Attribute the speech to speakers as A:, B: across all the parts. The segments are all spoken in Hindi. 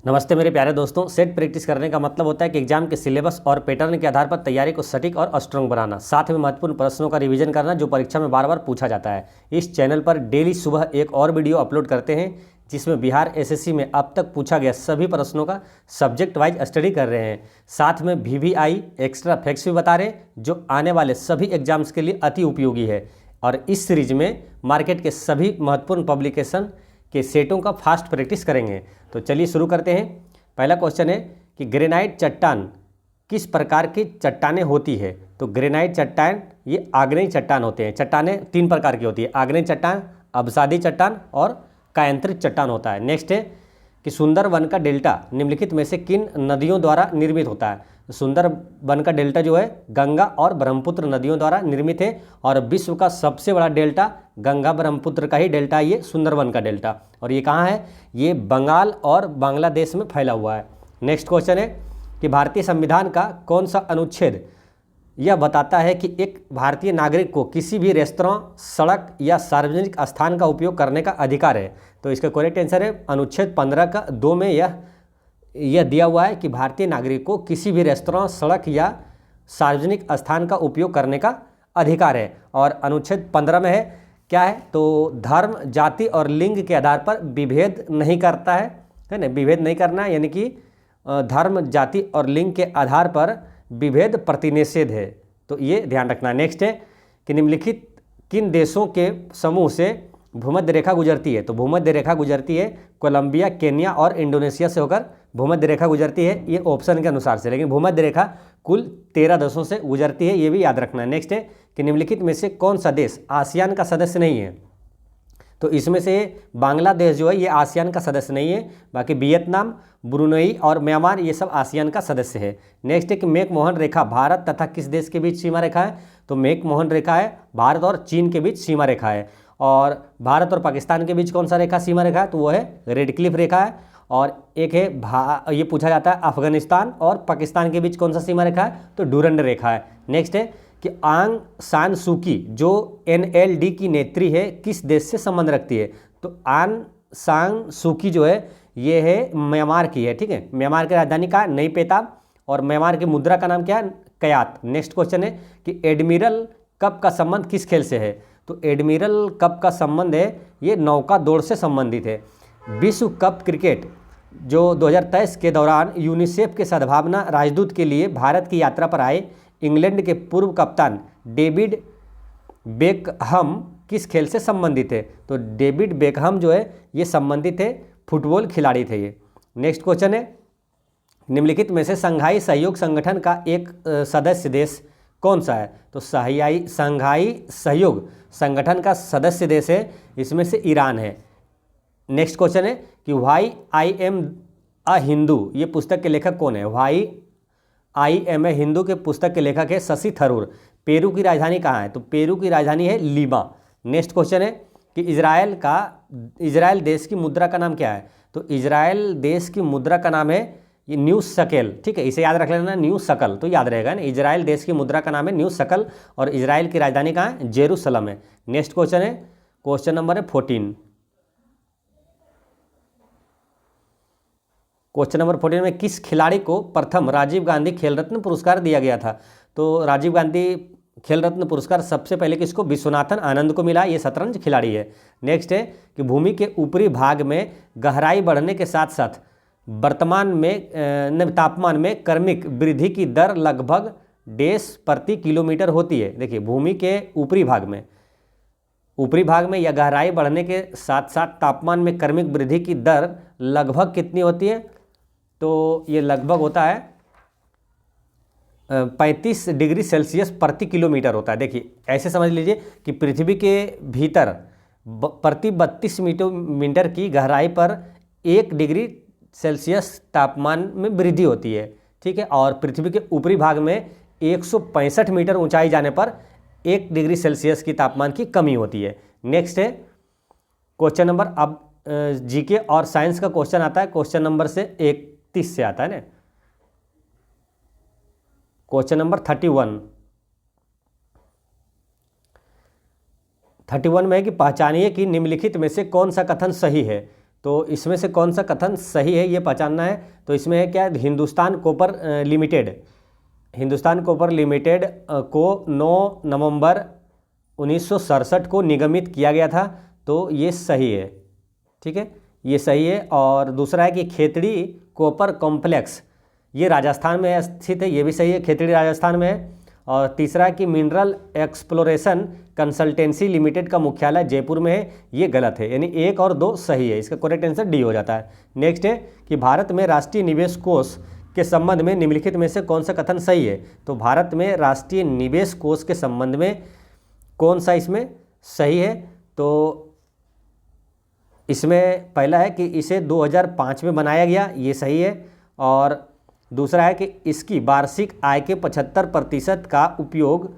A: नमस्ते मेरे प्यारे दोस्तों। सेट प्रैक्टिस करने का मतलब होता है कि एग्जाम के सिलेबस और पैटर्न के आधार पर तैयारी को सटीक और स्ट्रॉन्ग बनाना, साथ में महत्वपूर्ण प्रश्नों का रिवीजन करना जो परीक्षा में बार बार पूछा जाता है। इस चैनल पर डेली सुबह एक और वीडियो अपलोड करते हैं जिसमें बिहार एसएससी में अब तक पूछा गया सभी प्रश्नों का सब्जेक्ट वाइज स्टडी कर रहे हैं। साथ में VVI एक्स्ट्रा फैक्ट्स भी बता रहे हैं जो आने वाले सभी एग्जाम्स के लिए अति उपयोगी है। और इस सीरीज में मार्केट के सभी महत्वपूर्ण पब्लिकेशन के सेटों का फास्ट प्रैक्टिस करेंगे। तो चलिए शुरू करते हैं। पहला क्वेश्चन है कि ग्रेनाइट चट्टान किस प्रकार की चट्टानें होती है। तो ग्रेनाइट चट्टान ये आग्नेय चट्टान होते हैं। चट्टानें तीन प्रकार की होती है, आग्नेय चट्टान, अवसादी चट्टान और कायांतरित चट्टान होता है। नेक्स्ट है कि सुंदरवन का डेल्टा निम्नलिखित में से किन नदियों द्वारा निर्मित होता है। सुंदरवन का डेल्टा जो है गंगा और ब्रह्मपुत्र नदियों द्वारा निर्मित है और विश्व का सबसे बड़ा डेल्टा गंगा ब्रह्मपुत्र का ही डेल्टा, ये सुंदरवन का डेल्टा। और ये कहाँ है? ये बंगाल और बांग्लादेश में फैला हुआ है। नेक्स्ट क्वेश्चन है कि भारतीय संविधान का कौन सा अनुच्छेद यह बताता है कि एक भारतीय नागरिक को किसी भी रेस्तरां, सड़क या सार्वजनिक स्थान का उपयोग करने का अधिकार है। तो इसका करेक्ट आंसर है अनुच्छेद 15 का 2 में यह दिया हुआ है कि भारतीय नागरिक को किसी भी रेस्तरां, सड़क या सार्वजनिक स्थान का उपयोग करने का अधिकार है। और अनुच्छेद 15 में है क्या है? तो धर्म, जाति और लिंग के आधार पर विभेद नहीं करता है ना। विभेद नहीं करना है यानी कि धर्म, जाति और लिंग के आधार पर विभेद प्रतिनिषेध है। तो ये ध्यान रखना। नेक्स्ट है कि निम्नलिखित किन देशों के समूह से भूमध्य रेखा गुजरती है। तो भूमध्य रेखा गुजरती है कोलंबिया, केन्या और इंडोनेशिया से होकर भूमध्य रेखा गुजरती है, ये ऑप्शन के अनुसार से। लेकिन भूमध्य रेखा कुल 13 देशों से गुजरती है, ये भी याद रखना है। नेक्स्ट है कि निम्नलिखित में से कौन सा देश आसियान का सदस्य नहीं है। तो इसमें से बांग्लादेश जो है ये आसियान का सदस्य नहीं है, बाकी वियतनाम, ब्रुनई और म्यांमार ये सब आसियान का सदस्य है। नेक्स्ट है कि मैकमोहन रेखा भारत तथा किस देश के बीच सीमा रेखा है। तो मैकमोहन रेखा है भारत और चीन के बीच सीमा रेखा है। और भारत और पाकिस्तान के बीच कौन सा रेखा सीमा रेखा है? तो वो है रेड क्लिफ रेखा है। और एक है ये पूछा जाता है अफगानिस्तान और पाकिस्तान के बीच कौन सा सीमा रेखा है? तो डूरंड रेखा है। नेक्स्ट है कि आंग सान सू की जो NLD की नेत्री है किस देश से संबंध रखती है। तो आंग सान सू की जो है ये है म्यांमार की है। ठीक है, म्यांमार की राजधानी का नई पेताब और म्यांमार की मुद्रा का नाम क्या है? कयात। नेक्स्ट क्वेश्चन है कि एडमिरल कप का संबंध किस खेल से है। तो एडमिरल कप का संबंध है ये नौका दौड़ से संबंधित है। विश्व कप क्रिकेट जो 2023 के दौरान यूनिसेफ के सद्भावना राजदूत के लिए भारत की यात्रा पर आए इंग्लैंड के पूर्व कप्तान डेविड बेकहम किस खेल से संबंधित है। तो डेविड बेकहम जो है ये संबंधित है, फुटबॉल खिलाड़ी थे ये। नेक्स्ट क्वेश्चन है निम्नलिखित में से संघाई सहयोग संगठन का एक सदस्य देश कौन सा है। तो संघाई सहयोग संगठन का सदस्य देश है इसमें से ईरान है। नेक्स्ट क्वेश्चन है कि why I am a Hindu ये पुस्तक के लेखक कौन है। Why I am a Hindu के पुस्तक के लेखक है शशि थरूर। पेरू की राजधानी कहाँ है। तो पेरू की राजधानी है लीमा। नेक्स्ट क्वेश्चन है कि इजराइल देश की मुद्रा का नाम क्या है। तो इजराइल देश की मुद्रा का नाम है ये न्यू शकेल। ठीक है, इसे याद रख लेना, न्यू शकल तो याद रहेगा ना। इजराइल देश की मुद्रा का नाम है न्यू शकल और इजराइल की राजधानी कहाँ है? जेरूसलम है। नेक्स्ट क्वेश्चन है क्वेश्चन नंबर है 14। क्वेश्चन नंबर 14 में किस खिलाड़ी को प्रथम राजीव गांधी खेल रत्न पुरस्कार दिया गया था। तो राजीव गांधी खेल रत्न पुरस्कार सबसे पहले किसको? विश्वनाथन आनंद को मिला, ये शतरंज खिलाड़ी है। नेक्स्ट है कि भूमि के ऊपरी भाग में गहराई बढ़ने के साथ साथ वर्तमान में तापमान में क्रमिक वृद्धि की दर लगभग 1.5 प्रति किलोमीटर होती है। देखिए भूमि के ऊपरी भाग में या गहराई बढ़ने के साथ साथ तापमान में क्रमिक वृद्धि की दर लगभग कितनी होती है। तो ये लगभग होता है 35 डिग्री सेल्सियस प्रति किलोमीटर होता है। देखिए ऐसे समझ लीजिए कि पृथ्वी के भीतर प्रति 32 मीटर की गहराई पर 1 डिग्री सेल्सियस तापमान में वृद्धि होती है। ठीक है, और पृथ्वी के ऊपरी भाग में 165 मीटर ऊंचाई जाने पर 1 डिग्री सेल्सियस की तापमान की कमी होती है। नेक्स्ट है क्वेश्चन नंबर, अब जीके और साइंस का क्वेश्चन आता है क्वेश्चन नंबर से 31 से आता है ना। क्वेश्चन नंबर 31 में है कि पहचानिए कि निम्नलिखित में से कौन सा कथन सही है। तो इसमें से कौन सा कथन सही है ये पहचानना है। तो इसमें है क्या, Hindustan copper limited, Hindustan copper limited को 9 नवंबर 1967 को निगमित किया गया था, तो ये सही है, ठीक है, ये सही है। और दूसरा है कि खेतड़ी कॉपर कॉम्प्लेक्स, ये राजस्थान में स्थित है, ये भी सही है, खेतड़ी राजस्थान में है। और तीसरा है कि मिनरल एक्सप्लोरेशन कंसल्टेंसी लिमिटेड का मुख्यालय जयपुर में है, ये गलत है, यानी 1 और 2 सही है, इसका करेक्ट आंसर डी हो जाता है। नेक्स्ट है कि भारत में राष्ट्रीय निवेश कोष के संबंध में निम्नलिखित में से कौन सा कथन सही है। तो भारत में राष्ट्रीय निवेश कोष के संबंध में कौन सा इसमें सही है। तो इसमें पहला है कि इसे 2005 में बनाया गया, ये सही है। और दूसरा है कि इसकी वार्षिक आय के 75% का उपयोग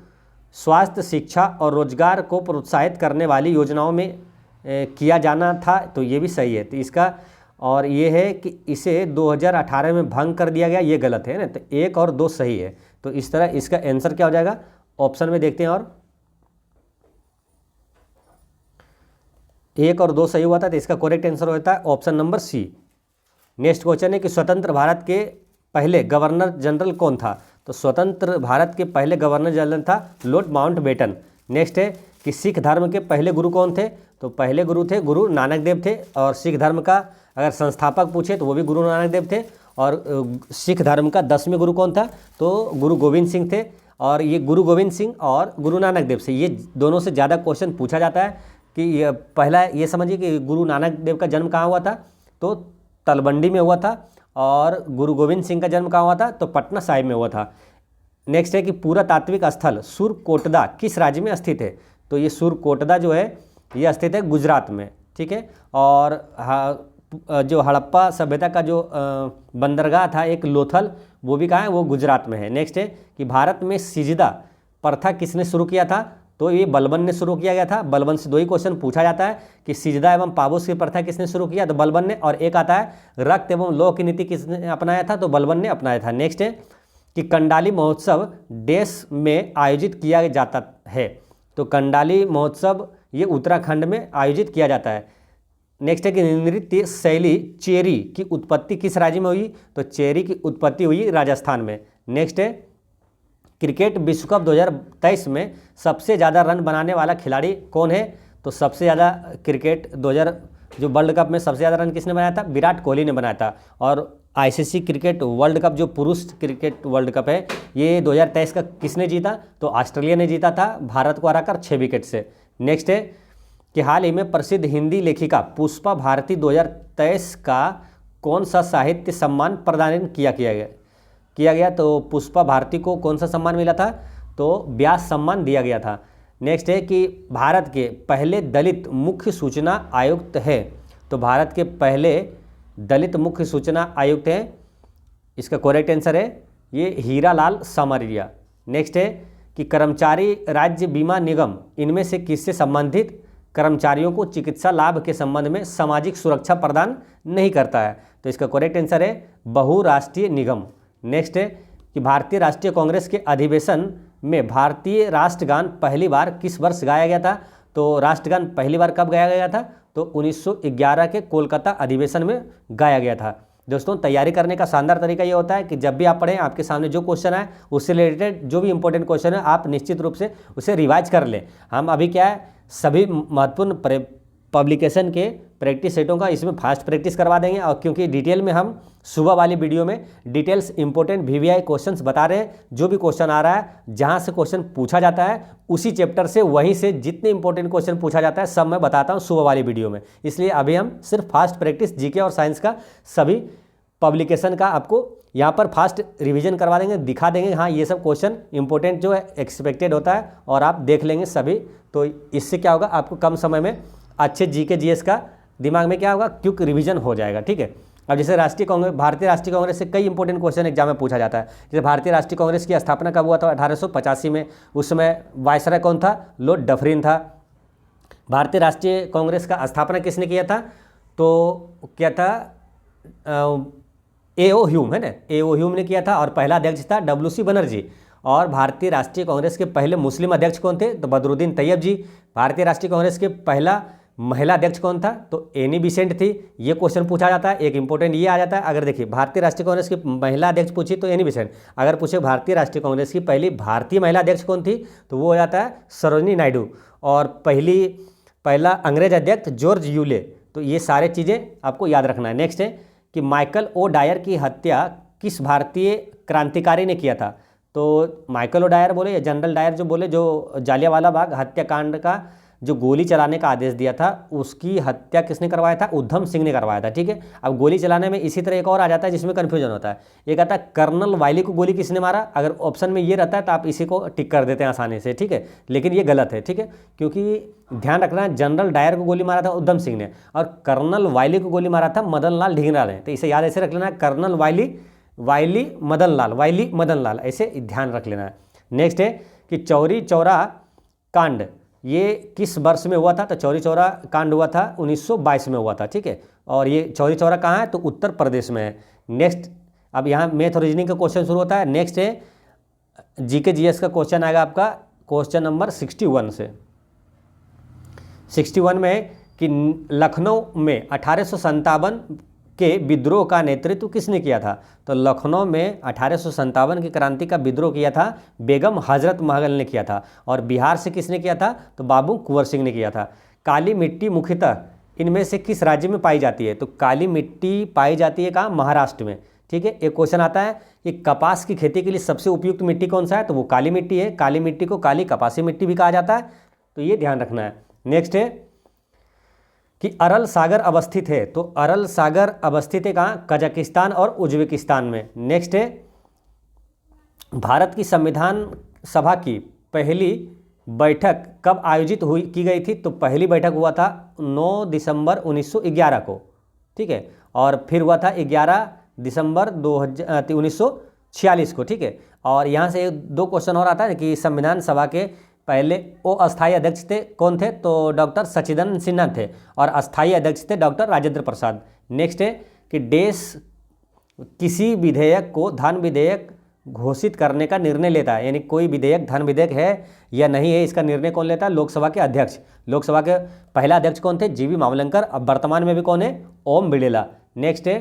A: स्वास्थ्य, शिक्षा और रोजगार को प्रोत्साहित करने वाली योजनाओं में किया जाना था, तो ये भी सही है। तो इसका और ये है कि इसे 2018 में भंग कर दिया गया, ये गलत है ना, तो 1 और 2 सही है। तो इस तरह इसका आंसर क्या हो जाएगा, ऑप्शन में देखते हैं। और 1 और 2 सही हुआ था, तो इसका करेक्ट आंसर होता है option number C. Next question है कि स्वतंत्र भारत के पहले गवर्नर जनरल कौन था। तो स्वतंत्र भारत के पहले गवर्नर जनरल था लॉर्ड माउंटबेटन। नेक्स्ट है कि सिख धर्म के पहले गुरु कौन थे। तो पहले गुरु थे गुरु नानक देव थे। और सिख धर्म का अगर संस्थापक पूछे तो वो भी गुरु नानक देव थे। और सिख धर्म का 10वें गुरु कौन था, तो गुरु गोविंद सिंह थे। और ये गुरु गोविंद सिंह और गुरु नानक देव से, ये दोनों से ज़्यादा क्वेश्चन पूछा जाता है कि ये पहला ये समझिए कि गुरु नानक देव का जन्म कहाँ हुआ था, तो तलवंडी में हुआ था। और गुरु गोविंद सिंह का जन्म कहाँ हुआ था, तो पटना साहिब में हुआ था। नेक्स्ट है कि पुरातात्विक स्थल सुरकोटदा किस राज्य में स्थित है। तो ये सुरकोटदा जो है ये स्थित है गुजरात में, ठीक है। और जो हड़प्पा सभ्यता का जो बंदरगाह था एक लोथल, वो भी कहाँ है, वो गुजरात में है। नेक्स्ट है कि भारत में सिजदा प्रथा किसने शुरू किया था। तो ये बलबन ने शुरू किया गया था। बलबन से 2 ही क्वेश्चन पूछा जाता है कि सिजदा एवं पाबोस की प्रथा किसने शुरू किया, तो बलबन ने। और एक आता है रक्त एवं लौह की नीति किसने अपनाया था, तो बलबन ने अपनाया था। नेक्स्ट है कि कंडाली महोत्सव देश में आयोजित किया जाता है। तो कंडाली महोत्सव ये उत्तराखंड में आयोजित किया जाता है। नेक्स्ट है कि नृत्य शैली चेरी की उत्पत्ति किस राज्य में हुई। तो चेरी की उत्पत्ति हुई राजस्थान में। नेक्स्ट है क्रिकेट विश्व कप 2023 में सबसे ज़्यादा रन बनाने वाला खिलाड़ी कौन है। तो सबसे ज़्यादा क्रिकेट 2000 जो वर्ल्ड कप में सबसे ज़्यादा रन किसने बनाया था, विराट कोहली ने बनाया था। और आईसीसी क्रिकेट वर्ल्ड कप जो पुरुष क्रिकेट वर्ल्ड कप है ये 2023 का किसने जीता, तो ऑस्ट्रेलिया ने जीता था भारत को हराकर 6 विकेट से। नेक्स्ट है कि हाल ही में प्रसिद्ध हिंदी लेखिका पुष्पा भारती 2023 का कौन सा साहित्य सम्मान प्रदान किया गया। तो पुष्पा भारती को कौन सा सम्मान मिला था, तो व्यास सम्मान दिया गया था। नेक्स्ट है कि भारत के पहले दलित मुख्य सूचना आयुक्त है। तो भारत के पहले दलित मुख्य सूचना आयुक्त हैं, इसका करेक्ट आंसर है ये हीरालाल समरिया। नेक्स्ट है कि कर्मचारी राज्य बीमा निगम इनमें से किससे संबंधित कर्मचारियों को चिकित्सा लाभ के संबंध में सामाजिक सुरक्षा प्रदान नहीं करता है। तो इसका करेक्ट आंसर है बहुराष्ट्रीय निगम। नेक्स्ट है कि भारतीय राष्ट्रीय कांग्रेस के अधिवेशन में भारतीय राष्ट्रगान पहली बार किस वर्ष गाया गया था। तो राष्ट्रगान पहली बार कब गाया गया था, तो 1911 के कोलकाता अधिवेशन में गाया गया था। दोस्तों तैयारी करने का शानदार तरीका ये होता है कि जब भी आप पढ़ें आपके सामने जो क्वेश्चन आए उससे रिलेटेड जो भी इंपॉर्टेंट क्वेश्चन है आप निश्चित रूप से उसे रिवाइज कर लें। हम अभी क्या है सभी महत्वपूर्ण पब्लिकेशन के प्रैक्टिस सेटों का इसमें फास्ट प्रैक्टिस करवा देंगे। और क्योंकि डिटेल में हम सुबह वाली वीडियो में डिटेल्स इंपॉर्टेंट वीवीआई क्वेश्चंस बता रहे हैं, जो भी क्वेश्चन आ रहा है जहां से क्वेश्चन पूछा जाता है उसी चैप्टर से वहीं से जितने इंपॉर्टेंट क्वेश्चन पूछा जाता है सब मैं बताता हूं सुबह वाली वीडियो में। इसलिए अभी हम सिर्फ फास्ट प्रैक्टिस जीके और साइंस का सभी पब्लिकेशन का आपको यहाँ पर फास्ट रिवीजन करवा देंगे, दिखा देंगे हाँ ये सब क्वेश्चन इंपॉर्टेंट जो है एक्सपेक्टेड होता है और आप देख लेंगे सभी। तो इससे क्या होगा आपको कम समय में अच्छे जीके जीएस का दिमाग में क्या होगा क्विक रिवीजन हो जाएगा, ठीक है। अब जैसे भारतीय राष्ट्रीय कांग्रेस से कई इंपॉर्टेंट क्वेश्चन एग्जाम में पूछा जाता है। जैसे भारतीय राष्ट्रीय कांग्रेस की स्थापना कब हुआ था, 1885 में। उस समय वायसराय कौन था, लॉर्ड डफरिन था। भारतीय राष्ट्रीय कांग्रेस का स्थापना किसने किया था, तो क्या था A.O. ह्यूम है ना, A.O. ह्यूम ने किया था। और पहला अध्यक्ष था W.C. बनर्जी। और भारतीय राष्ट्रीय कांग्रेस के पहले मुस्लिम अध्यक्ष कौन थे, तो बदरुद्दीन तैयब जी। भारतीय राष्ट्रीय कांग्रेस के पहला महिला अध्यक्ष कौन था? तो एनी बेसेंट थी। ये क्वेश्चन पूछा जाता है। एक इंपॉर्टेंट ये आ जाता है, अगर देखिए भारतीय राष्ट्रीय कांग्रेस की महिला अध्यक्ष पूछी तो एनी बेसेंट, अगर पूछे भारतीय राष्ट्रीय कांग्रेस की पहली भारतीय महिला अध्यक्ष कौन थी तो वो हो जाता है सरोजिनी नायडू, और पहला अंग्रेज अध्यक्ष जॉर्ज यूले। तो ये सारे चीज़ें आपको याद रखना है। नेक्स्ट है कि माइकल ओ डायर की हत्या किस भारतीय क्रांतिकारी ने किया था? तो माइकल ओ डायर बोले या जनरल डायर जो बोले, जो जालियांवाला बाग हत्याकांड का जो गोली चलाने का आदेश दिया था, उसकी हत्या किसने करवाया था? उधम सिंह ने करवाया था। ठीक है, अब गोली चलाने में इसी तरह एक और आ जाता है जिसमें कन्फ्यूजन होता है। एक आता है कर्नल वायली को गोली किसने मारा? अगर ऑप्शन में ये रहता है तो आप इसी को टिक कर देते हैं आसानी से। ठीक है, लेकिन ये गलत है। ठीक है, क्योंकि ध्यान रखना है जनरल डायर को गोली मारा था उधम सिंह ने, और कर्नल वायली को गोली मारा था मदन लाल ढींगरा ने। तो इसे याद ऐसे रख लेना है, कर्नल वायली मदन लाल, ऐसे ध्यान रख लेना है। नेक्स्ट है कि चौरी चौरा कांड ये किस वर्ष में हुआ था? तो चौरी चौरा कांड हुआ था 1922 में हुआ था। ठीक है, और ये चौरी चौरा कहाँ है? तो उत्तर प्रदेश में है। नेक्स्ट, अब यहाँ मैथ और रीजनिंग का क्वेश्चन शुरू होता है। नेक्स्ट है जीके जीएस का क्वेश्चन आएगा आपका क्वेश्चन नंबर 61 से। 61 में है कि लखनऊ में 1857 के विद्रोह का नेतृत्व किसने किया था? तो लखनऊ में 1857 की क्रांति का विद्रोह किया था बेगम हजरत महल ने किया था। और बिहार से किसने किया था? तो बाबू कुंवर सिंह ने किया था। काली मिट्टी मुख्यतः इनमें से किस राज्य में पाई जाती है? तो काली मिट्टी पाई जाती है कहाँ? महाराष्ट्र में। ठीक है, एक क्वेश्चन आता है कि कपास की खेती के लिए सबसे उपयुक्त मिट्टी कौन सा है? तो वो काली मिट्टी है। काली मिट्टी को काली कपासी मिट्टी भी कहा जाता है, तो ये ध्यान रखना है। नेक्स्ट है कि अरल सागर अवस्थित है, तो अरल सागर अवस्थित है कहाँ? कजाकिस्तान और उज्बेकिस्तान में। नेक्स्ट है भारत की संविधान सभा की पहली बैठक कब आयोजित की गई थी? तो पहली बैठक हुआ था 9 दिसंबर 1911 को। ठीक है, और फिर हुआ था 11 दिसंबर 1946 को। ठीक है, और यहाँ से दो क्वेश्चन और आता है कि संविधान सभा के पहले वो अस्थायी अध्यक्ष थे कौन थे? तो डॉक्टर सच्चिदानंद सिन्हा थे, और अस्थायी अध्यक्ष थे डॉक्टर राजेंद्र प्रसाद। नेक्स्ट है कि देश किसी विधेयक को धन विधेयक घोषित करने का निर्णय लेता है, यानी कोई विधेयक धन विधेयक है या नहीं है, इसका निर्णय कौन लेता है? लोकसभा के अध्यक्ष। लोकसभा के पहला अध्यक्ष कौन थे? जीवी मावलंकर। अब वर्तमान में भी कौन है? ओम बिड़ला। नेक्स्ट है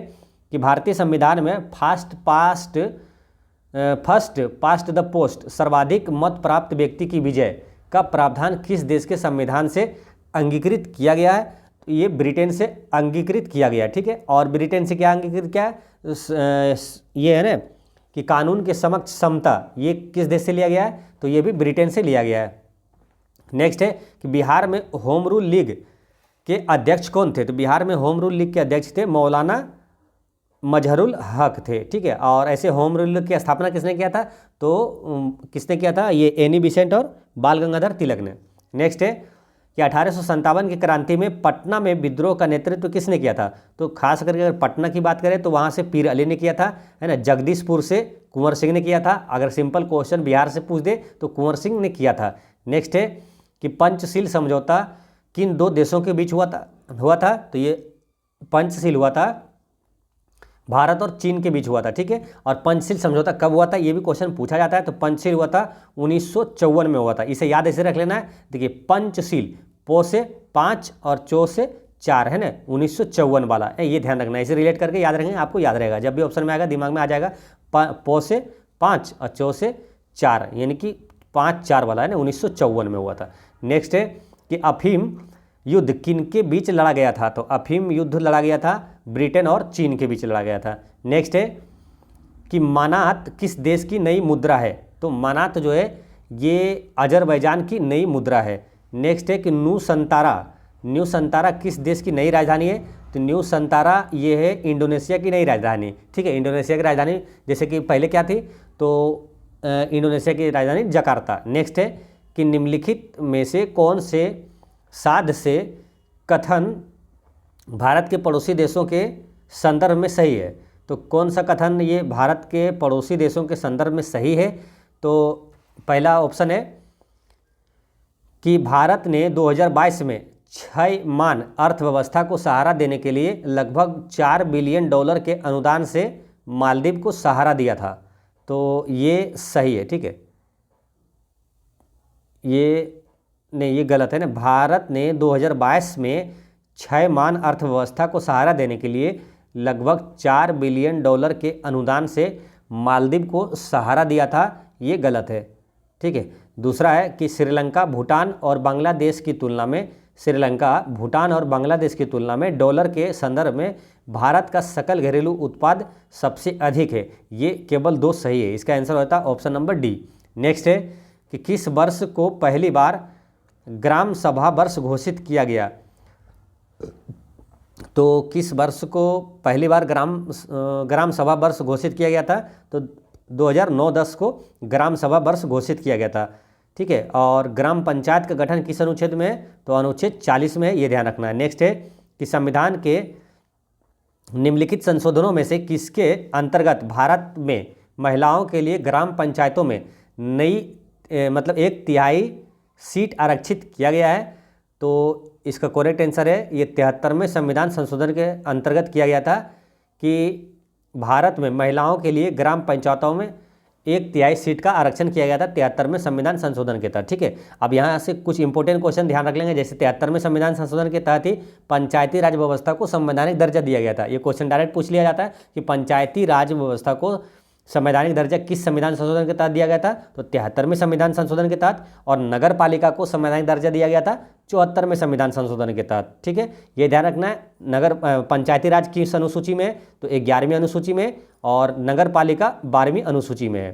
A: कि भारतीय संविधान में फर्स्ट पास्ट द पोस्ट सर्वाधिक मत प्राप्त व्यक्ति की विजय का प्रावधान किस देश के संविधान से अंगीकृत किया गया है? तो ये ब्रिटेन से अंगीकृत किया गया है। ठीक है, और ब्रिटेन से क्या अंगीकृत किया है? ये है ना कि कानून के समक्ष समता, ये किस देश से लिया गया है? तो ये भी ब्रिटेन से लिया गया है। नेक्स्ट है कि बिहार में होम रूल लीग के अध्यक्ष कौन थे? तो बिहार में होम रूल लीग के अध्यक्ष थे मौलाना मजहरुल हक थे। ठीक है, और ऐसे होम रूल की स्थापना किसने किया था? तो किसने किया था? ये एनी बेसेंट और बाल गंगाधर तिलक ने। नेक्स्ट है कि 1857 की क्रांति में पटना में विद्रोह का नेतृत्व किसने किया था? तो खास करके अगर पटना की बात करें तो वहाँ से पीर अली ने किया था, है ना। जगदीशपुर से कुंवर सिंह ने किया था। अगर सिंपल क्वेश्चन बिहार से पूछ दे तो कुंवर सिंह ने किया था। नेक्स्ट है कि पंचशील समझौता किन दो देशों के बीच हुआ था? तो ये पंचशील हुआ था भारत और चीन के बीच हुआ था। ठीक है, और पंचशील समझौता कब हुआ था? ये भी क्वेश्चन पूछा जाता है। तो पंचशील हुआ था 1954 में हुआ था। इसे याद ऐसे रख लेना है। देखिए पंचशील, पो से 5 और चो से 4 है ना, 1954 वाला है, ये ध्यान रखना है। इसे रिलेट करके याद रखेंगे, आपको याद रहेगा। जब भी ऑप्शन में आएगा दिमाग में आ जाएगा। पो से 5 और चो से 4, यानी कि 5-4 वाला है ना, 1954 में हुआ था। नेक्स्ट है कि अफीम युद्ध किन के बीच लड़ा गया था? तो अफीम युद्ध लड़ा गया था ब्रिटेन और चीन के बीच लड़ा गया था। नेक्स्ट है कि मानात किस देश की नई मुद्रा है? तो मानात जो है ये अजरबैजान की नई मुद्रा है। नेक्स्ट है कि न्यू संतारा किस देश की नई राजधानी है? तो न्यू संतारा ये है इंडोनेशिया की नई राजधानी। ठीक है, इंडोनेशिया की राजधानी जैसे कि पहले क्या थी? तो इंडोनेशिया की राजधानी जकार्ता। नेक्स्ट है कि निम्नलिखित में से कौन से साध से कथन भारत के पड़ोसी देशों के संदर्भ में सही है? तो कौन सा कथन ये भारत के पड़ोसी देशों के संदर्भ में सही है? तो पहला ऑप्शन है कि भारत ने 2022 में क्षयमान अर्थव्यवस्था को सहारा देने के लिए लगभग $4 बिलियन के अनुदान से मालदीव को सहारा दिया था। तो ये सही है। ठीक है, ये नहीं, ये गलत है ना। भारत ने 2022 में क्षयमान अर्थव्यवस्था को सहारा देने के लिए लगभग $4 बिलियन के अनुदान से मालदीव को सहारा दिया था, ये गलत है। ठीक है। दूसरा है कि श्रीलंका भूटान और बांग्लादेश की तुलना में डॉलर के संदर्भ में भारत का सकल घरेलू उत्पाद सबसे अधिक है। ये केवल 2 सही है, इसका आंसर होता है ऑप्शन नंबर डी। नेक्स्ट है कि किस वर्ष को पहली बार ग्राम सभा वर्ष घोषित किया गया। तो किस वर्ष को पहली बार ग्राम सभा वर्ष घोषित किया गया था? तो 2009-10 को ग्राम सभा वर्ष घोषित किया गया था। ठीक है। और ग्राम पंचायत का गठन किस अनुच्छेद में है? तो अनुच्छेद 40 में है, ये ध्यान रखना है। नेक्स्ट है कि संविधान के निम्नलिखित संशोधनों में से किसके अंतर्गत भारत में महिलाओं के लिए ग्राम पंचायतों में नई 1/3 सीट आरक्षित किया गया है? तो इसका करेक्ट आंसर है ये 73वें संविधान संशोधन के अंतर्गत किया गया था कि भारत में महिलाओं के लिए ग्राम पंचायतों में 1/3 सीट का आरक्षण किया गया था 73वें संविधान संशोधन के तहत। ठीक है। अब यहाँ से कुछ इंपॉर्टेंट क्वेश्चन ध्यान रख लेंगे। जैसे 73वें संविधान संशोधन के तहत ही पंचायती राज व्यवस्था को संवैधानिक दर्जा दिया गया था। ये क्वेश्चन डायरेक्ट पूछ लिया जाता है कि पंचायती राज व्यवस्था को संवैधानिक दर्जा किस संविधान संशोधन के तहत दिया गया था? तो 73वें संविधान संशोधन के तहत। और नगर पालिका को संवैधानिक दर्जा दिया गया था 74वें संविधान संशोधन के तहत। ठीक है। ये ध्यान रखना है। पंचायती राज किस अनुसूची में है? तो 11वीं अनुसूची में, और नगर पालिका 12वीं अनुसूची में है।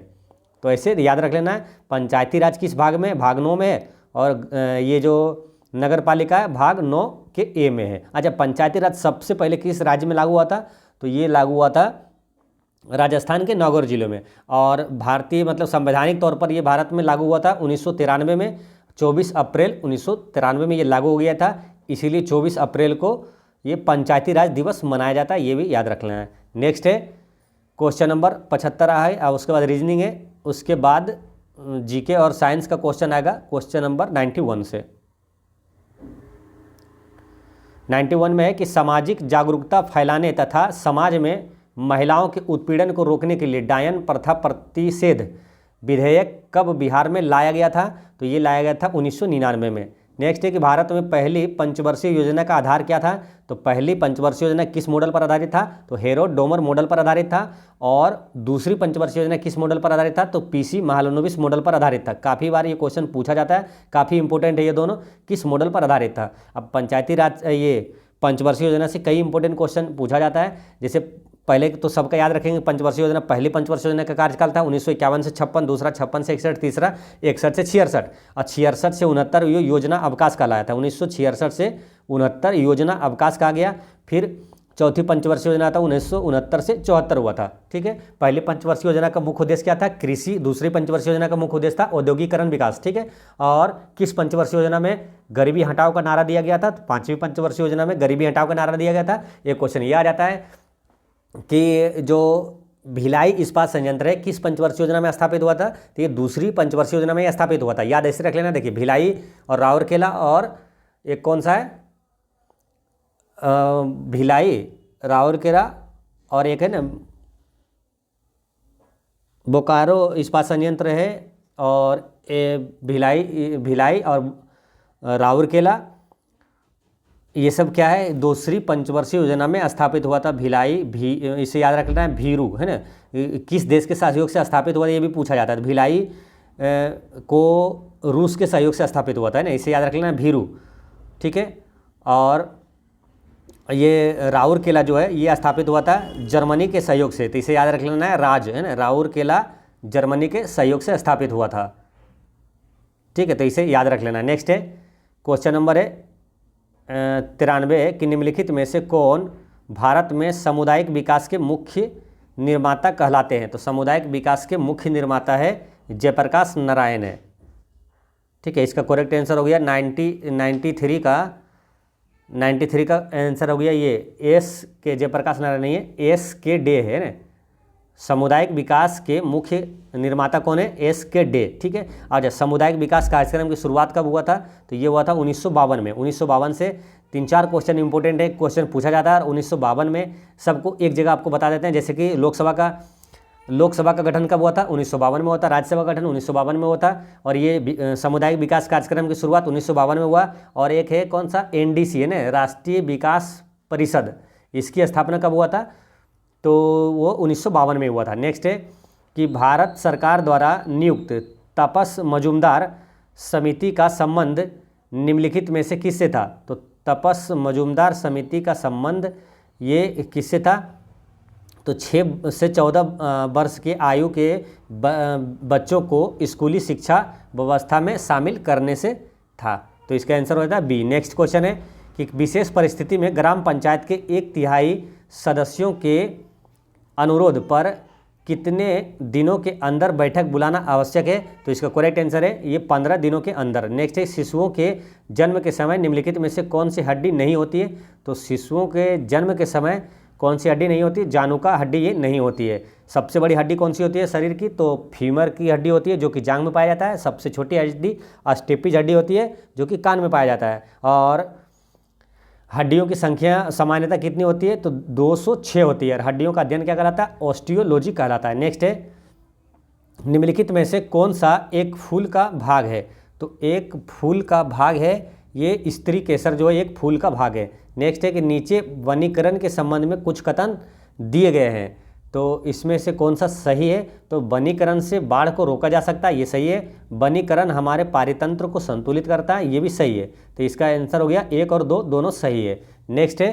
A: तो ऐसे याद रख लेना है। पंचायती राज किस भाग में? भाग 9 में है। और ये जो नगर पालिका है भाग 9 के ए में है। अच्छा, पंचायती राज सबसे पहले किस राज्य में लागू हुआ था? तो ये लागू हुआ था राजस्थान के नौगढ़ जिले में। और भारतीय संवैधानिक तौर पर ये भारत में लागू हुआ था 1993 में। 24 अप्रैल 1993 में ये लागू हो गया था। इसीलिए 24 अप्रैल को ये पंचायती राज दिवस मनाया जाता है, ये भी याद रखना है। नेक्स्ट है क्वेश्चन नंबर 75 रहा है। और उसके बाद रीजनिंग है। उसके बाद जीके और साइंस का क्वेश्चन आएगा क्वेश्चन नंबर 91 से। 91 में है कि सामाजिक जागरूकता फैलाने तथा समाज में महिलाओं के उत्पीड़न को रोकने के लिए डायन प्रथा प्रतिषेध विधेयक कब बिहार में लाया गया था? तो ये लाया गया था 1999 में। नेक्स्ट है कि भारत में पहली पंचवर्षीय योजना का आधार क्या था? तो पहली पंचवर्षीय योजना किस मॉडल पर आधारित था? तो हेरोड डोमर मॉडल पर आधारित था। और दूसरी पंचवर्षीय योजना किस मॉडल पर आधारित था? तो पीसी महालनोबिस मॉडल पर आधारित था। काफ़ी बार ये क्वेश्चन पूछा जाता है, काफ़ी इंपॉर्टेंट है ये दोनों, किस मॉडल पर आधारित था। अब पंचायती राज ये पंचवर्षीय योजना से कई इंपॉर्टेंट क्वेश्चन पूछा जाता है। जैसे पहले तो सबका याद रखेंगे, पंचवर्षीय योजना, पहली पंचवर्षीय योजना का कार्यकाल था 1951 से 56, दूसरा 56 से 61, तीसरा 61 से 66 और 66 से 69 योजना अवकाश कहलाया था। 1966 से 69 योजना अवकाश कहा गया। फिर चौथी पंचवर्षीय योजना था 1969 से 74 हुआ था। ठीक है। पहली पंचवर्षीय योजना का मुख्य उद्देश्य क्या था? कृषि। दूसरी पंचवर्षीय योजना का मुख्य उद्देश्य था औद्योगिकरण विकास। ठीक है। और किस पंचवर्षीय योजना में गरीबी हटाओ का नारा दिया गया था? तो पांचवी पंचवर्षीय योजना में गरीबी हटाओ का नारा दिया गया था। एक क्वेश्चन ये आ जाता है कि जो भिलाई इस्पात संयंत्र है किस पंचवर्षीय योजना में स्थापित हुआ था? तो ये दूसरी पंचवर्षीय योजना में स्थापित हुआ था। याद ऐसे रख लेना। देखिए, भिलाई और राउरकेला, और एक कौन सा है? भिलाई, राउरकेला, और एक है ना बोकारो इस्पात संयंत्र है। और भिलाई और राउरकेला, ये सब क्या है? दूसरी पंचवर्षीय योजना में स्थापित हुआ था। भिलाई इसे याद रखना है। भीरू है ना, किस देश के सहयोग से स्थापित हुआ था ये भी पूछा जाता है। भिलाई को रूस के सहयोग से स्थापित हुआ था, है ना, इसे याद रख लेना है, भीरू। ठीक है। और ये राउरकेला जो है ये स्थापित हुआ था जर्मनी के सहयोग से, तो इसे याद रख लेना है, राज, है ना, राउरकेला जर्मनी के सहयोग से स्थापित हुआ था। ठीक है, तो इसे याद रख लेना। नेक्स्ट है क्वेश्चन नंबर है 93 कि निम्नलिखित में से कौन भारत में सामुदायिक विकास के मुख्य निर्माता कहलाते हैं? तो सामुदायिक विकास के मुख्य निर्माता है जयप्रकाश नारायण है। ठीक है। इसका करेक्ट आंसर हो गया 93 का आंसर हो गया ये एस के जयप्रकाश नारायण नहीं है, एस के डे है ना। सामुदायिक विकास के मुख्य निर्माता कौन है? एस के डे। ठीक है। और सामुदायिक विकास कार्यक्रम की शुरुआत कब हुआ था? तो ये हुआ था 1952 में। 1952 से 3-4 क्वेश्चन इंपॉर्टेंट है, क्वेश्चन पूछा जाता है। और 1952 में सबको एक जगह आपको बता देते हैं, जैसे कि लोकसभा का लोकसभा का गठन कब हुआ था? 1952 में हुआ था। राज्यसभा का गठन 1952 में हुआ था। और ये सामुदायिक विकास कार्यक्रम की शुरुआत 1952 में हुआ। और एक है कौन सा, एनडीसी है ना, राष्ट्रीय विकास परिषद, इसकी स्थापना कब हुआ था? तो वो 1952 में हुआ था। नेक्स्ट है कि भारत सरकार द्वारा नियुक्त तपस मजूमदार समिति का संबंध निम्नलिखित में से किससे था? तो तपस मजूमदार समिति का संबंध ये किससे था? तो 6 से 14 वर्ष के आयु के बच्चों को स्कूली शिक्षा व्यवस्था में शामिल करने से था। तो इसका आंसर होता है बी। नेक्स्ट क्वेश्चन है कि विशेष परिस्थिति में ग्राम पंचायत के 1/3 सदस्यों के अनुरोध पर कितने दिनों के अंदर बैठक बुलाना आवश्यक है? तो इसका करेक्ट आंसर है ये 15 दिनों के अंदर। नेक्स्ट है शिशुओं के जन्म के समय निम्नलिखित में से कौन सी हड्डी नहीं होती है? तो शिशुओं के जन्म के समय कौन सी हड्डी नहीं होती? जानुका हड्डी ये नहीं होती है। सबसे बड़ी हड्डी कौन सी होती है शरीर की? तो फीमर की हड्डी होती है जो कि जांघ में पाया जाता है। सबसे छोटी हड्डी स्टेपिज हड्डी होती है जो कि कान में पाया जाता है। और हड्डियों की संख्या सामान्यतः कितनी होती है? तो 206 होती है। और हड्डियों का अध्ययन क्या कहलाता है? ऑस्टियोलॉजी कहलाता है। नेक्स्ट है निम्नलिखित में से कौन सा एक फूल का भाग है? तो एक फूल का भाग है ये स्त्री केसर जो है एक फूल का भाग है। नेक्स्ट है कि नीचे वनीकरण के संबंध में कुछ कथन दिए गए हैं, तो इसमें से कौन सा सही है? तो वनीकरण से बाढ़ को रोका जा सकता है, ये सही है। वनीकरण हमारे पारितंत्र को संतुलित करता है, ये भी सही है। तो इसका आंसर हो गया 1 और 2 दोनों सही है। नेक्स्ट है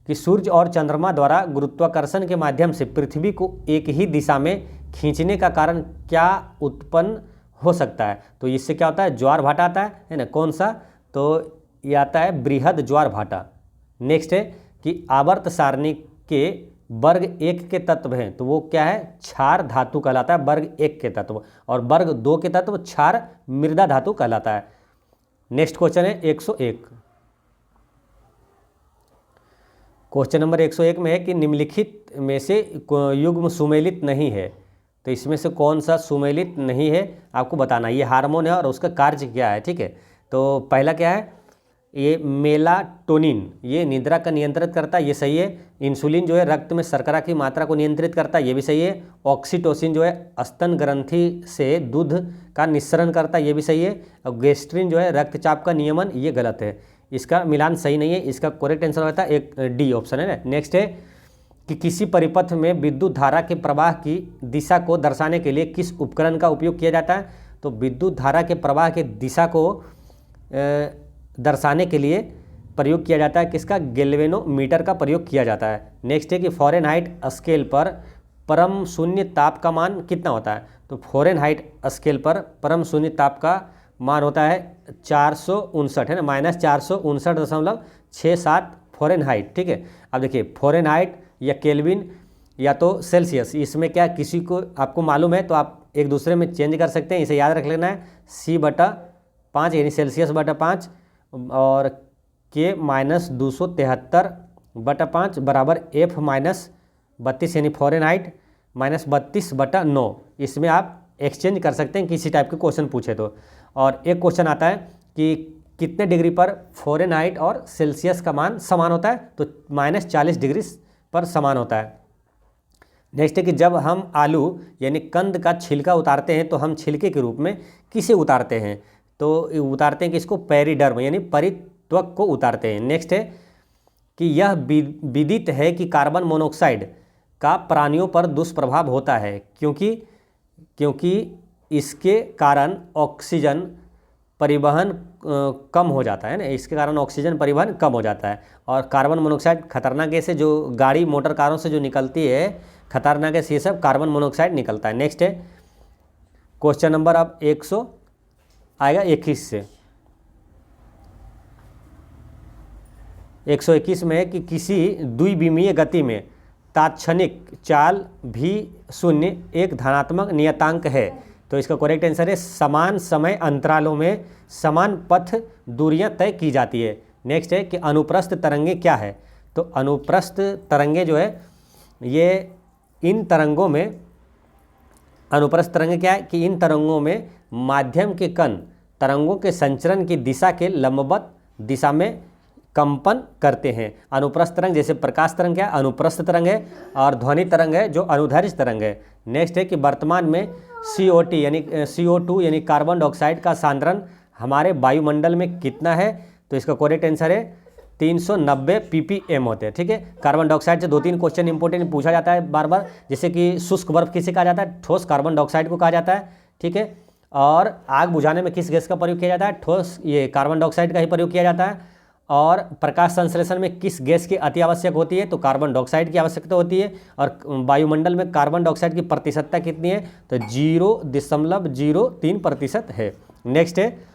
A: कि सूर्य और चंद्रमा द्वारा गुरुत्वाकर्षण के माध्यम से पृथ्वी को एक ही दिशा में खींचने का कारण क्या उत्पन्न हो सकता है? तो इससे क्या होता है? ज्वार भाटा आता है ना। कौन सा? तो ये आता है बृहद ज्वार भाटा। नेक्स्ट है कि आवर्त सारणी के वर्ग 1 के तत्व हैं, तो वो क्या है? क्षार धातु कहलाता है वर्ग 1 के तत्व। और वर्ग 2 के तत्व क्षार मृदा धातु कहलाता है। नेक्स्ट क्वेश्चन है 101। क्वेश्चन नंबर 101 में है कि निम्नलिखित में से युग्म सुमेलित नहीं है, तो इसमें से कौन सा सुमेलित नहीं है आपको बताना। ये हार्मोन है और उसका कार्य क्या है, ठीक है। तो पहला क्या है? ये मेलाटोनिन, ये निद्रा का नियंत्रित करता है, ये सही है। इंसुलिन जो है रक्त में शर्करा की मात्रा को नियंत्रित करता है, ये भी सही है। ऑक्सीटोसिन जो है स्तन ग्रंथि से दूध का निस्सरण करता है, ये भी सही है। और गेस्ट्रिन जो है रक्तचाप का नियमन, ये गलत है, इसका मिलान सही नहीं है। इसका करेक्ट आंसर होता है एक डी ऑप्शन है ना। नेक्स्ट है कि किसी परिपथ में विद्युत धारा के प्रवाह की दिशा को दर्शाने के लिए किस उपकरण का उपयोग किया जाता है? तो विद्युत धारा के प्रवाह की दिशा को दर्शाने के लिए प्रयोग किया जाता है किसका? गैल्वेनोमीटर का प्रयोग किया जाता है। नेक्स्ट है कि फ़ारेनहाइट स्केल पर परम शून्य ताप का मान कितना होता है? तो फ़ारेनहाइट स्केल पर परम शून्य ताप का मान होता है 459 है ना, -459.67 फ़ारेनहाइट, ठीक है। अब देखिए फ़ारेनहाइट या केल्विन या तो सेल्सियस, इसमें क्या किसी को आपको मालूम है तो आप एक दूसरे में चेंज कर सकते हैं, इसे याद रख लेना है। C/5 यानी सेल्सियस/5 और K -273/5 बराबर F-32 यानी फ़ारेनहाइट -32/9। इसमें आप एक्सचेंज कर सकते हैं किसी टाइप के क्वेश्चन पूछे तो। और एक क्वेश्चन आता है कि कितने डिग्री पर फ़ारेनहाइट और सेल्सियस का मान समान होता है? तो -40 डिग्री पर समान होता है। नेक्स्ट है कि जब हम आलू यानी कंद का छिलका उतारते हैं तो हम छिलके के रूप में किसे उतारते हैं? तो उतारते हैं कि इसको पेरिडर्म यानी परित्वक को उतारते हैं। नेक्स्ट है कि यह विदित है कि कार्बन मोनोऑक्साइड का प्राणियों पर दुष्प्रभाव होता है क्योंकि इसके कारण ऑक्सीजन परिवहन कम हो जाता है ना, इसके कारण ऑक्सीजन परिवहन कम हो जाता है। और कार्बन मोनोऑक्साइड खतरनाक गैस है, जो गाड़ी मोटर कारों से जो निकलती है खतरनाक गैस, ये सब कार्बन मोनोऑक्साइड निकलता है। नेक्स्ट है क्वेश्चन नंबर अब 100 आएगा 21 से। 121 में है कि किसी द्विविमीय गति में तात्क्षणिक चाल भी शून्य एक धनात्मक नियतांक है। तो इसका करेक्ट आंसर है समान समय अंतरालों में समान पथ दूरियां तय की जाती है। नेक्स्ट है कि अनुप्रस्थ तरंगे क्या है? तो अनुप्रस्थ तरंगे जो है ये इन तरंगों में, अनुप्रस्थ तरंगे क्या है कि इन तरंगों में माध्यम के कण तरंगों के संचरण की दिशा के लंबवत दिशा में कंपन करते हैं। अनुप्रस्थ तरंग जैसे प्रकाश तरंग क्या है, अनुप्रस्थ तरंग है, और ध्वनि तरंग है जो अनुदैर्ध्य तरंग है। नेक्स्ट है कि वर्तमान में CO2 यानी कार्बन डाइऑक्साइड का सांद्रण हमारे वायुमंडल में कितना है, तो इसका करेक्ट आंसर है 390 ppm होते हैं। ठीक है, कार्बन डाइऑक्साइड से 2-3 क्वेश्चन इंपॉर्टेंट पूछा जाता है बार बार, जैसे कि शुष्क बर्फ किसे कहा जाता है, ठोस कार्बन डाइऑक्साइड को कहा जाता है। ठीक है, और आग बुझाने में किस गैस का प्रयोग किया जाता है, ठोस ये कार्बन डाइऑक्साइड का ही प्रयोग किया जाता है। और प्रकाश संश्लेषण में किस गैस की अति आवश्यक होती है, तो कार्बन डाइऑक्साइड की आवश्यकता होती है। और वायुमंडल में कार्बन डाइऑक्साइड की प्रतिशतता कितनी है, तो 0.03% है। नेक्स्ट है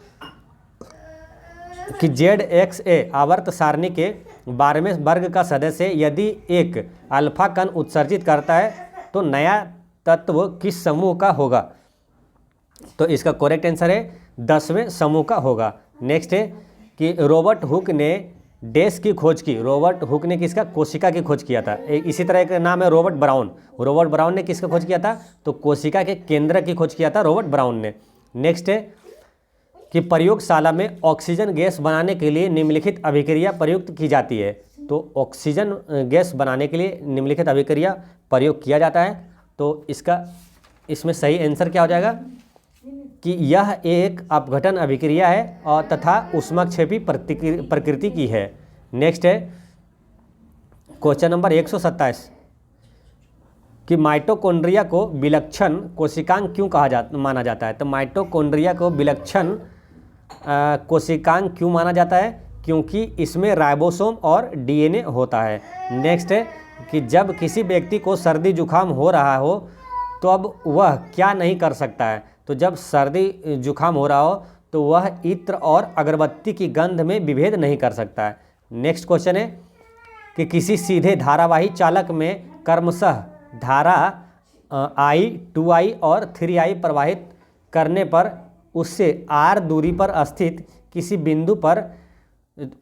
A: कि ZXA आवर्त सारणी के 12वें वर्ग का सदस्य यदि एक अल्फा कण उत्सर्जित करता है तो नया तत्व किस समूह का होगा, तो इसका करेक्ट आंसर है 10वें समूह का होगा। नेक्स्ट है कि रॉबर्ट हुक ने डैश की खोज की, रॉबर्ट हुक ने किसका, कोशिका की खोज किया था। इसी तरह का नाम है रॉबर्ट ब्राउन, रॉबर्ट ब्राउन ने किसका खोज किया था, तो कोशिका के केंद्र की खोज किया था रॉबर्ट ब्राउन ने। नेक्स्ट है कि प्रयोगशाला में ऑक्सीजन गैस बनाने के लिए निम्नलिखित अभिक्रिया प्रयुक्त की जाती है, तो ऑक्सीजन गैस बनाने के लिए निम्नलिखित अभिक्रिया प्रयोग किया जाता है। तो इसमें सही आंसर क्या हो जाएगा कि यह एक अपघटन अभिक्रिया है और तथा ऊष्माक्षेपी प्रकृति की है। नेक्स्ट है क्वेश्चन नंबर 127 कि माइटोकॉन्ड्रिया को विलक्षण कोशिकांग क्यों माना जाता है, तो माइटोकॉन्ड्रिया को विलक्षण कोशिकांग क्यों माना जाता है, क्योंकि इसमें राइबोसोम और DNA होता है। नेक्स्ट है कि जब किसी व्यक्ति को सर्दी जुकाम हो रहा हो तो अब वह क्या नहीं कर सकता है, तो जब सर्दी जुकाम हो रहा हो तो वह इत्र और अगरबत्ती की गंध में विभेद नहीं कर सकता है। नेक्स्ट क्वेश्चन है कि किसी सीधे धारावाही चालक में क्रमशः धारा I, 2I और 3I प्रवाहित करने पर उससे R दूरी पर स्थित किसी बिंदु पर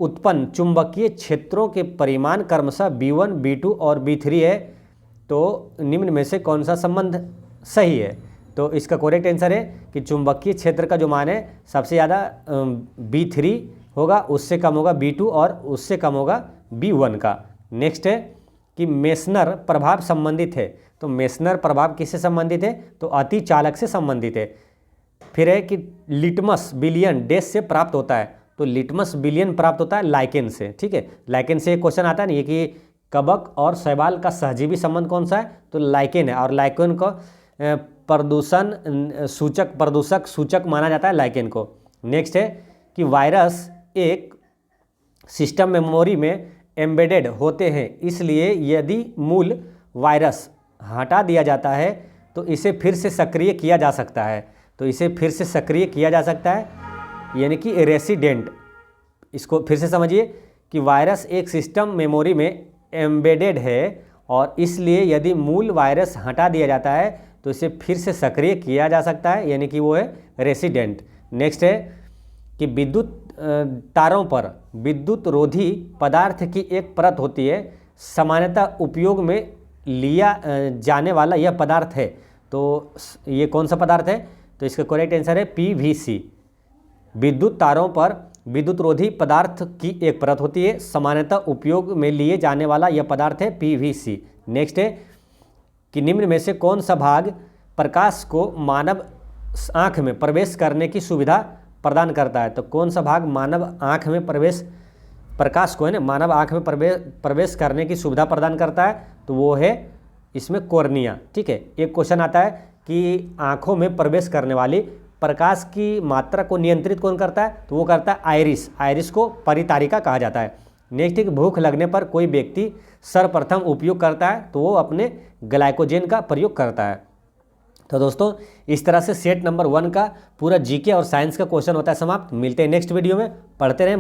A: उत्पन्न चुंबकीय क्षेत्रों के परिमाण क्रमशः B1, B2 और B3 है, तो निम्न में से कौन सा संबंध सही है, तो इसका करेक्ट आंसर है कि चुंबकीय क्षेत्र का जो मान है सबसे ज़्यादा B3 होगा, उससे कम होगा B2 और उससे कम होगा B1 का। नेक्स्ट है कि मेसनर प्रभाव संबंधित है, तो मेसनर प्रभाव किससे संबंधित है, तो अति चालक से संबंधित है। फिर है कि लिटमस बिलियन डैश से प्राप्त होता है, तो लिटमस बिलियन प्राप्त होता है लाइकेन से। ठीक है, लाइकेन से एक क्वेश्चन आता है ना, ये कि कवक और शैवाल का सहजीवी संबंध कौन सा है, तो लाइकेन है, और लाइकेन को प्रदूषक सूचक माना जाता है लाइकेन को। नेक्स्ट है कि वायरस एक सिस्टम मेमोरी में एम्बेडेड होते हैं, इसलिए यदि मूल वायरस हटा दिया जाता है तो इसे फिर से सक्रिय किया जा सकता है, तो इसे फिर से सक्रिय किया जा सकता है यानी कि रेसिडेंट। इसको फिर से समझिए कि वायरस एक सिस्टम मेमोरी में एम्बेडेड है और इसलिए यदि मूल वायरस हटा दिया जाता है तो इसे फिर से सक्रिय किया जा सकता है, यानी कि वो है रेसिडेंट। नेक्स्ट है कि विद्युत तारों पर विद्युत रोधी पदार्थ की एक परत होती है, सामान्यतः उपयोग में लिया जाने वाला यह पदार्थ है, तो ये कौन सा पदार्थ है, तो इसका करेक्ट आंसर है PVC। विद्युत तारों पर विद्युत रोधी पदार्थ की एक परत होती है, सामान्यतः उपयोग में लिए जाने वाला यह पदार्थ है PVC। नेक्स्ट है कि निम्न में से कौन सा भाग प्रकाश को मानव आँख में प्रवेश करने की सुविधा प्रदान करता है, तो कौन सा भाग मानव आँख में प्रकाश को है ना मानव आँख में प्रवेश करने की सुविधा प्रदान करता है, तो वो है इसमें कॉर्निया। ठीक है, एक क्वेश्चन आता है कि आँखों में प्रवेश करने वाली प्रकाश की मात्रा को नियंत्रित कौन करता है, तो वो करता है आइरिस, आइरिस को परितारिका कहा जाता है। नेक्स्ट है कि भूख लगने पर कोई व्यक्ति सर्वप्रथम उपयोग करता है, तो वो अपने ग्लाइकोजन का प्रयोग करता है। तो दोस्तों इस तरह से सेट नंबर 1 का पूरा जीके और साइंस का क्वेश्चन होता है समाप्त। मिलते हैं नेक्स्ट वीडियो में, पढ़ते रहें।